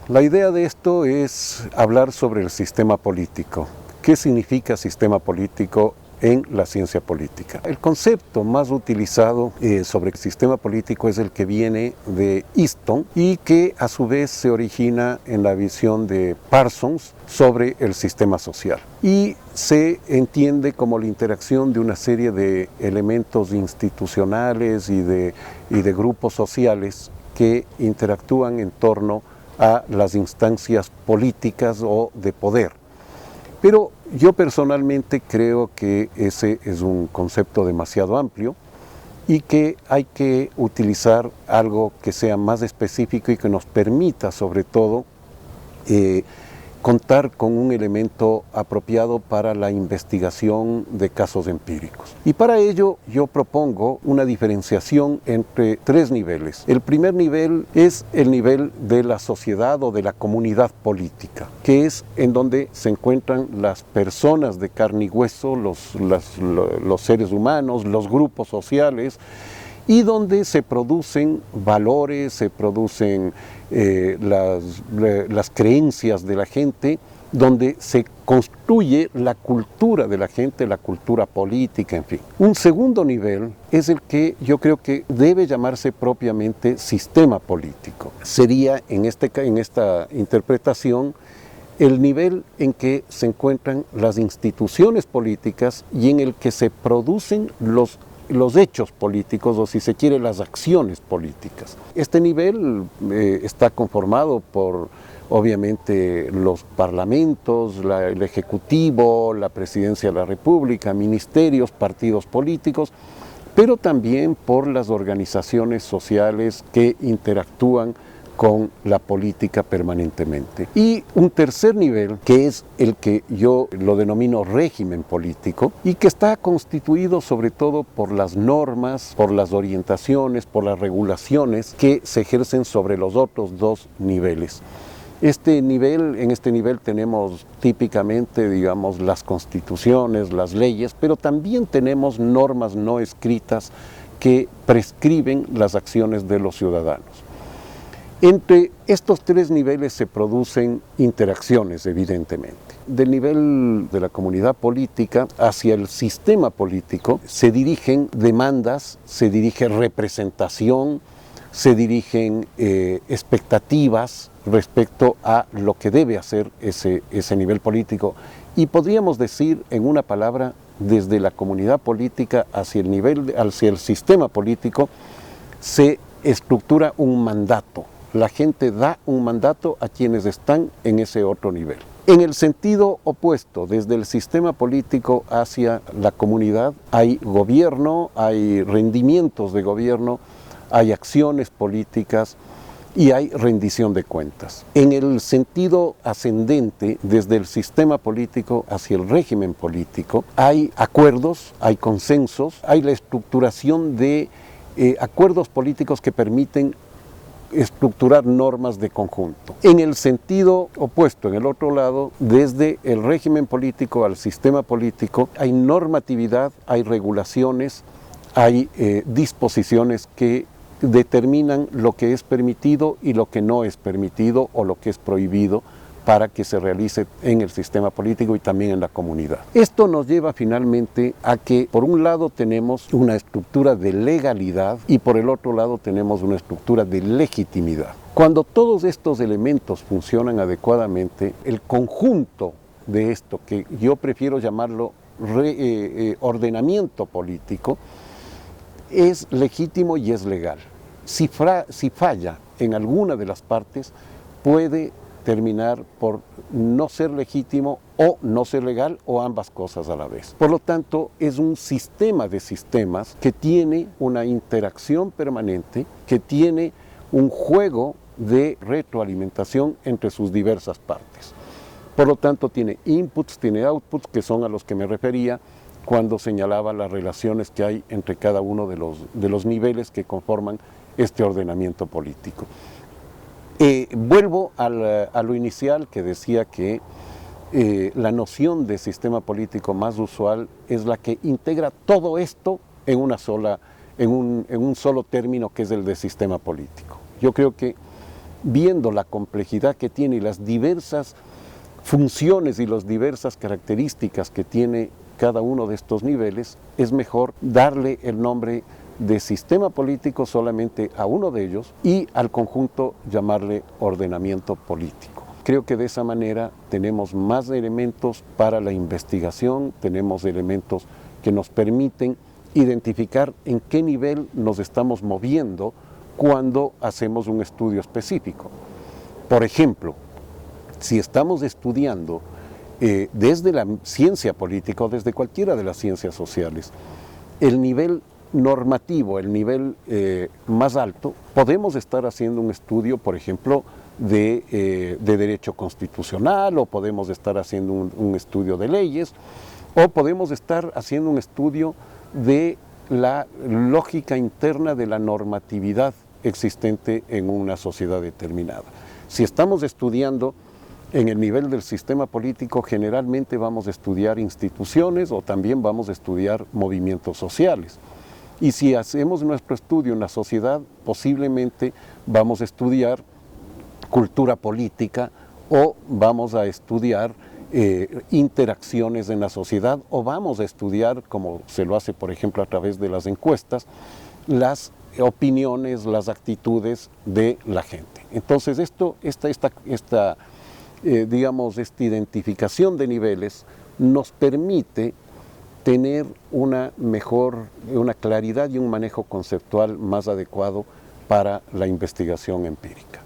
La idea de esto es hablar sobre el sistema político. ¿Qué significa sistema político en la ciencia política? El concepto más utilizado sobre el sistema político es el que viene de Easton y que a su vez se origina en la visión de Parsons sobre el sistema social. Y se entiende como la interacción de una serie de elementos institucionales y de grupos sociales que interactúan en torno a las instancias políticas o de poder. Pero yo personalmente creo que ese es un concepto demasiado amplio y que hay que utilizar algo que sea más específico y que nos permita sobre todo contar con un elemento apropiado para la investigación de casos empíricos. Y para ello yo propongo una diferenciación entre tres niveles. El primer nivel es el nivel de la sociedad o de la comunidad política, que es en donde se encuentran las personas de carne y hueso, los seres humanos, los grupos sociales, y donde se producen valores, se producen las creencias de la gente, donde se construye la cultura de la gente, la cultura política, en fin. Un segundo nivel es el que yo creo que debe llamarse propiamente sistema político. Sería en esta interpretación el nivel en que se encuentran las instituciones políticas y en el que se producen los hechos políticos, o si se quiere, las acciones políticas. Este nivel está conformado por, obviamente, los parlamentos, el Ejecutivo, la Presidencia de la República, ministerios, partidos políticos, pero también por las organizaciones sociales que interactúan con la política permanentemente. Y un tercer nivel, que es el que yo lo denomino régimen político, y que está constituido sobre todo por las normas, por las orientaciones, por las regulaciones que se ejercen sobre los otros dos niveles. En este nivel tenemos típicamente, digamos, las constituciones, las leyes, pero también tenemos normas no escritas que prescriben las acciones de los ciudadanos. Entre estos tres niveles se producen interacciones, evidentemente. Del nivel de la comunidad política hacia el sistema político se dirigen demandas, se dirige representación, se dirigen expectativas respecto a lo que debe hacer ese nivel político. Y podríamos decir, en una palabra, desde la comunidad política hacia el sistema político, se estructura un mandato. La gente da un mandato a quienes están en ese otro nivel. En el sentido opuesto, desde el sistema político hacia la comunidad, hay gobierno, hay rendimientos de gobierno, hay acciones políticas y hay rendición de cuentas. En el sentido ascendente, desde el sistema político hacia el régimen político, hay acuerdos, hay consensos, hay la estructuración de acuerdos políticos que permiten estructurar normas de conjunto. En el sentido opuesto, en el otro lado, desde el régimen político al sistema político, hay normatividad, hay regulaciones, hay disposiciones que determinan lo que es permitido y lo que no es permitido o lo que es prohibido para que se realice en el sistema político y también en la comunidad. Esto nos lleva finalmente a que por un lado tenemos una estructura de legalidad y por el otro lado tenemos una estructura de legitimidad. Cuando todos estos elementos funcionan adecuadamente, el conjunto de esto, que yo prefiero llamarlo ordenamiento político, es legítimo y es legal. Si falla en alguna de las partes, puede terminar por no ser legítimo o no ser legal o ambas cosas a la vez. Por lo tanto, es un sistema de sistemas que tiene una interacción permanente, que tiene un juego de retroalimentación entre sus diversas partes. Por lo tanto, tiene inputs, tiene outputs, que son a los que me refería cuando señalaba las relaciones que hay entre cada uno de los niveles que conforman este ordenamiento político. Vuelvo a lo inicial, que decía que la noción de sistema político más usual es la que integra todo esto en un solo término, que es el de sistema político. Yo creo que viendo la complejidad que tiene y las diversas funciones y las diversas características que tiene cada uno de estos niveles, es mejor darle el nombre de sistema político solamente a uno de ellos y al conjunto llamarle ordenamiento político. Creo que de esa manera tenemos más elementos para la investigación, tenemos elementos que nos permiten identificar en qué nivel nos estamos moviendo cuando hacemos un estudio específico. Por ejemplo, si estamos estudiando desde la ciencia política o desde cualquiera de las ciencias sociales, el nivel normativo, el nivel más alto, podemos estar haciendo un estudio, por ejemplo, de derecho constitucional, o podemos estar haciendo un estudio de leyes, o podemos estar haciendo un estudio de la lógica interna de la normatividad existente en una sociedad determinada. Si estamos estudiando en el nivel del sistema político, generalmente vamos a estudiar instituciones o también vamos a estudiar movimientos sociales. Y si hacemos nuestro estudio en la sociedad, posiblemente vamos a estudiar cultura política o vamos a estudiar interacciones en la sociedad, o vamos a estudiar, como se lo hace por ejemplo a través de las encuestas, las opiniones, las actitudes de la gente. Entonces esta identificación de niveles nos permite tener una claridad y un manejo conceptual más adecuado para la investigación empírica.